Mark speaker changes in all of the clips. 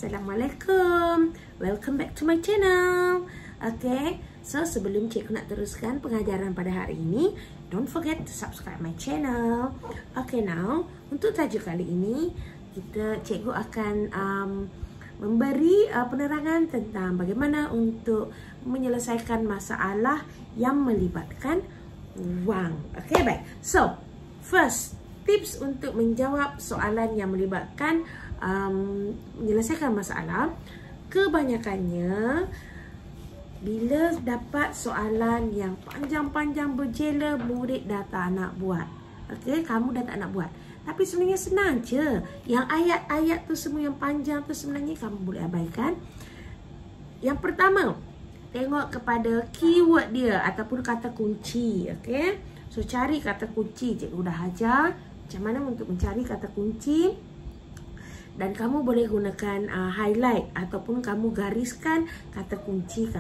Speaker 1: Assalamualaikum. Welcome back to my channel. Okay, so sebelum cikgu nak teruskan pengajaran pada hari ini, don't forget to subscribe my channel. Okay, now untuk tajuk kali ini cikgu akan memberi penerangan tentang bagaimana untuk menyelesaikan masalah yang melibatkan wang. Okay, baik. So, first tips untuk menjawab soalan yang melibatkan menyelesaikan masalah. Kebanyakannya bila dapat soalan yang panjang-panjang berjela, murid dah tak nak buat. Okey, kamu dah tak nak buat. Tapi sebenarnya senang je. Yang ayat-ayat tu semua yang panjang tu sebenarnya kamu boleh abaikan. Yang pertama, tengok kepada keyword dia ataupun kata kunci. Okey, so cari kata kunci. Cikgu dah ajar macam mana untuk mencari kata kunci. Dan kamu boleh gunakan highlight ataupun kamu gariskan kata kunci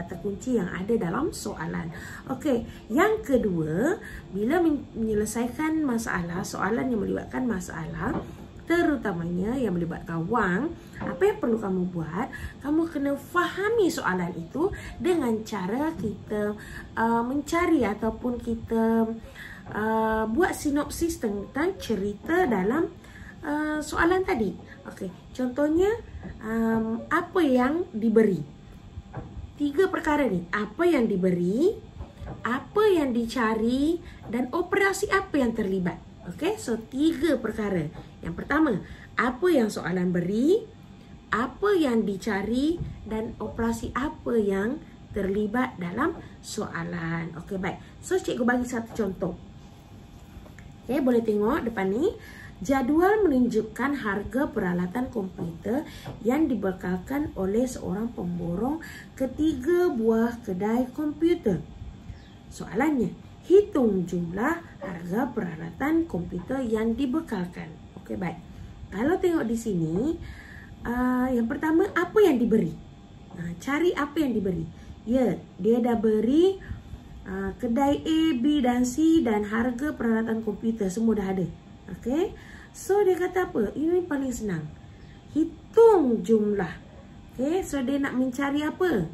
Speaker 1: yang ada dalam soalan. Okey, yang kedua, bila menyelesaikan masalah, soalan yang melibatkan masalah, terutamanya yang melibatkan wang, apa yang perlu kamu buat? Kamu kena fahami soalan itu dengan cara kita mencari ataupun kita buat sinopsis tentang cerita dalam soalan tadi. Okey, contohnya apa yang diberi? 3 perkara ni. Apa yang diberi, apa yang dicari, dan operasi apa yang terlibat. Okey, so 3 perkara. Yang pertama, apa yang soalan beri, apa yang dicari, dan operasi apa yang terlibat dalam soalan. Okey, baik. So cikgu bagi satu contoh. Okey, boleh tengok depan ni. Jadual menunjukkan harga peralatan komputer yang dibekalkan oleh seorang pemborong ke 3 buah kedai komputer. Soalannya, hitung jumlah harga peralatan komputer yang dibekalkan. Okey, baik. Kalau tengok di sini, yang pertama, apa yang diberi? Cari apa yang diberi. Ya, dia dah beri kedai A, B dan C dan harga peralatan komputer semua dah ada. Okey, so dia kata apa? Ini paling senang. Hitung jumlah. Okey, so dia nak mencari apa?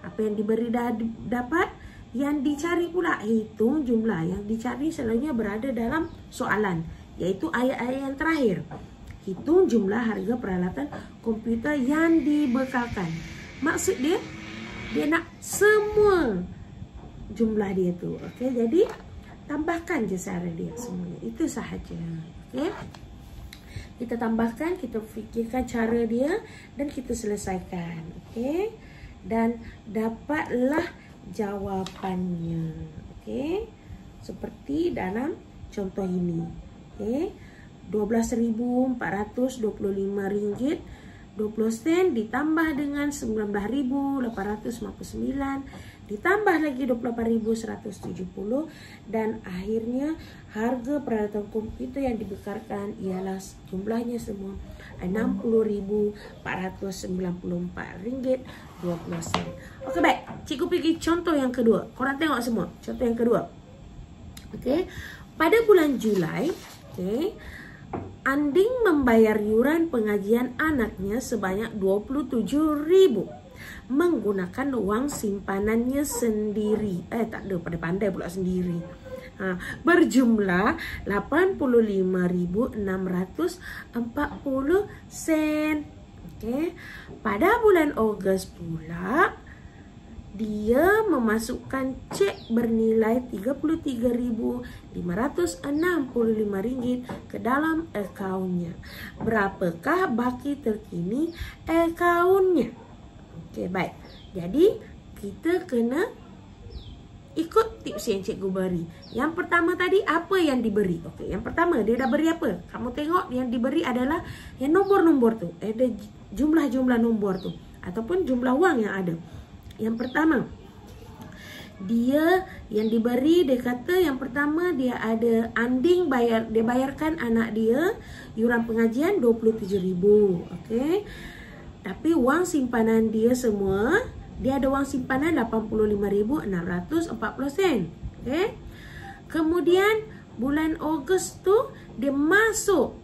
Speaker 1: Apa yang diberi dah dapat. Yang dicari pula, hitung jumlah. Yang dicari selalunya berada dalam soalan, iaitu ayat-ayat yang terakhir. Hitung jumlah harga peralatan komputer yang dibekalkan. Maksud dia nak semua jumlah dia tu. Okey, jadi tambahkan je cara dia semuanya. Itu sahaja. Okey. Kita tambahkan, kita fikirkan cara dia dan kita selesaikan. Okey. Dan dapatlah jawapannya. Okey. Seperti dalam contoh ini. Okey. RM12,425.20 ditambah dengan RM19,859 ditambah lagi 28.170 dan akhirnya harga peralatan komputer yang dibekalkan ialah jumlahnya semua RM60,494.20. Okey, baik. Cikgu pergi contoh yang kedua. Korang tengok semua. Contoh yang kedua. Okey. Pada bulan Julai, okey, Anding membayar yuran pengajian anaknya sebanyak RM27,000 menggunakan wang simpanannya sendiri. Tak ada, pandai-pandai pula sendiri. Berjumlah RM85,640. Okey. Pada bulan Ogos pula, dia memasukkan cek bernilai RM33,565 ke dalam akaunnya. Berapakah baki terkini akaunnya? Okey, baik. Jadi, kita kena ikut tips yang cikgu beri. Yang pertama tadi, apa yang diberi? Okey, yang pertama, dia dah beri apa? Kamu tengok yang diberi adalah yang nombor-nombor tu. Ada jumlah-jumlah nombor tu. Ataupun jumlah wang yang ada. Yang pertama, dia yang diberi, dia kata yang pertama dia ada Anding dia bayarkan anak dia yuran pengajian RM27,000. Okey. Tapi wang simpanan dia semua, dia ada wang simpanan RM85,640. Okey. Kemudian bulan Ogos tu dia masuk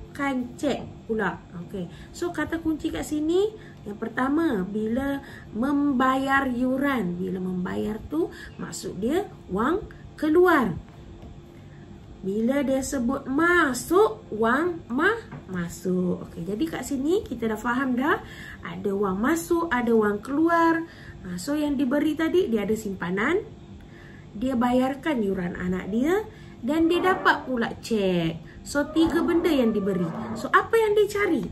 Speaker 1: masukkan cek pula. Okey. So kata kunci kat sini yang pertama, bila membayar yuran. Bila membayar tu maksud dia wang keluar. Bila dia sebut masuk, wang masuk. Okey, jadi kat sini kita dah faham dah. Ada wang masuk, ada wang keluar. So yang diberi tadi, dia ada simpanan, dia bayarkan yuran anak dia, dan dia dapat pula cek. So 3 benda yang diberi. So apa yang dicari?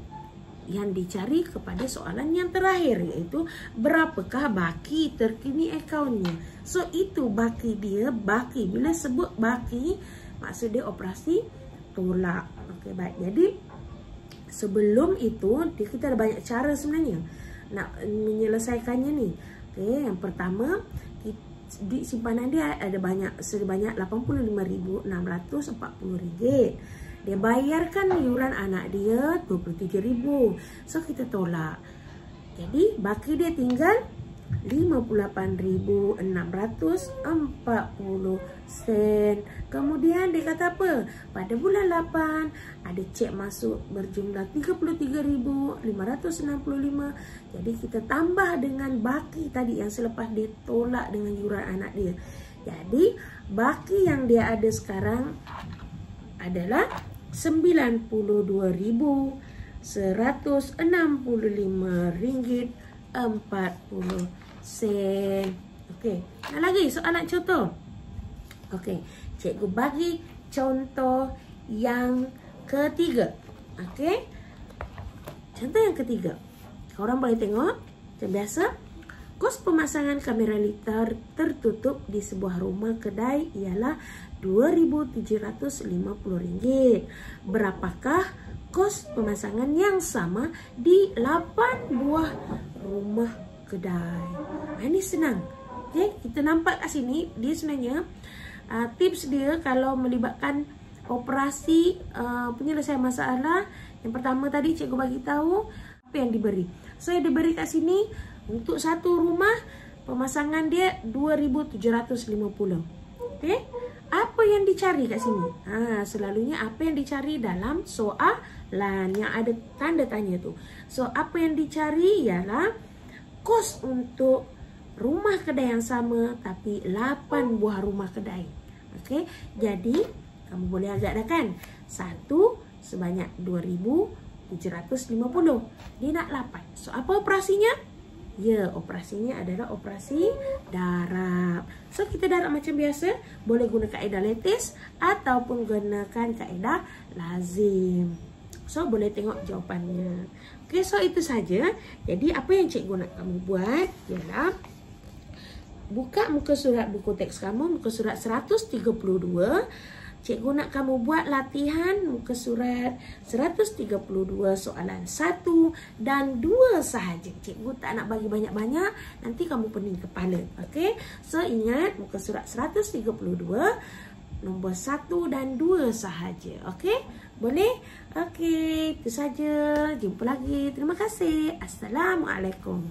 Speaker 1: Yang dicari kepada soalan yang terakhir, iaitu berapakah baki terkini akaunnya. So itu baki dia. Baki, bila sebut baki, maksud dia operasi tolak. Okey, baik. Jadi sebelum itu kita ada banyak cara sebenarnya nak menyelesaikannya ni. Okey, yang pertama, di simpanan dia ada sebanyak RM85.640. Dia bayarkan yuran anak dia RM27,000. So kita tolak. Jadi baki dia tinggal RM58.640. Kemudian dia kata apa? Pada bulan 8 ada cek masuk berjumlah RM33,565. Jadi kita tambah dengan baki tadi yang selepas dia tolak dengan yuran anak dia. Jadi baki yang dia ada sekarang adalah RM95,165.40. Okey, nak lagi soalan contoh. Okey, cikgu bagi contoh yang ketiga. Okey, contoh yang ketiga, korang boleh tengok macam biasa. Kos pemasangan kamera litar tertutup di sebuah rumah kedai ialah RM2,750. Berapakah kos pemasangan yang sama di 8 buah rumah kedai? Ini senang. Okay, kita nampak kat sini, dia sebenarnya tips dia kalau melibatkan operasi penyelesaian masalah. Yang pertama tadi cikgu bagi tahu apa yang diberi. So yang diberi kat sini, untuk satu rumah pemasangan dia 2,750. Okey. Apa yang dicari kat sini? Selalunya apa yang dicari dalam soalan yang ada tanda tanya tu. So apa yang dicari ialah kos untuk rumah kedai yang sama tapi 8 buah rumah kedai. Okey. Jadi kamu boleh agak dah kan? Satu sebanyak 2,750. Dia nak 8. So apa operasinya? Ya, operasinya adalah operasi darab. So, kita darab macam biasa. Boleh guna kaedah lattice ataupun gunakan kaedah lazim. So, boleh tengok jawapannya. Okey, so itu saja. Jadi, apa yang cikgu nak kamu buat ialah buka muka surat buku teks kamu, muka surat 132. Cikgu nak kamu buat latihan muka surat 132 soalan 1 dan 2 sahaja. Cikgu tak nak bagi banyak-banyak, nanti kamu pening kepala. Okey? So ingat muka surat 132 nombor 1 dan 2 sahaja. Okey? Boleh? Okey, itu saja. Jumpa lagi. Terima kasih. Assalamualaikum.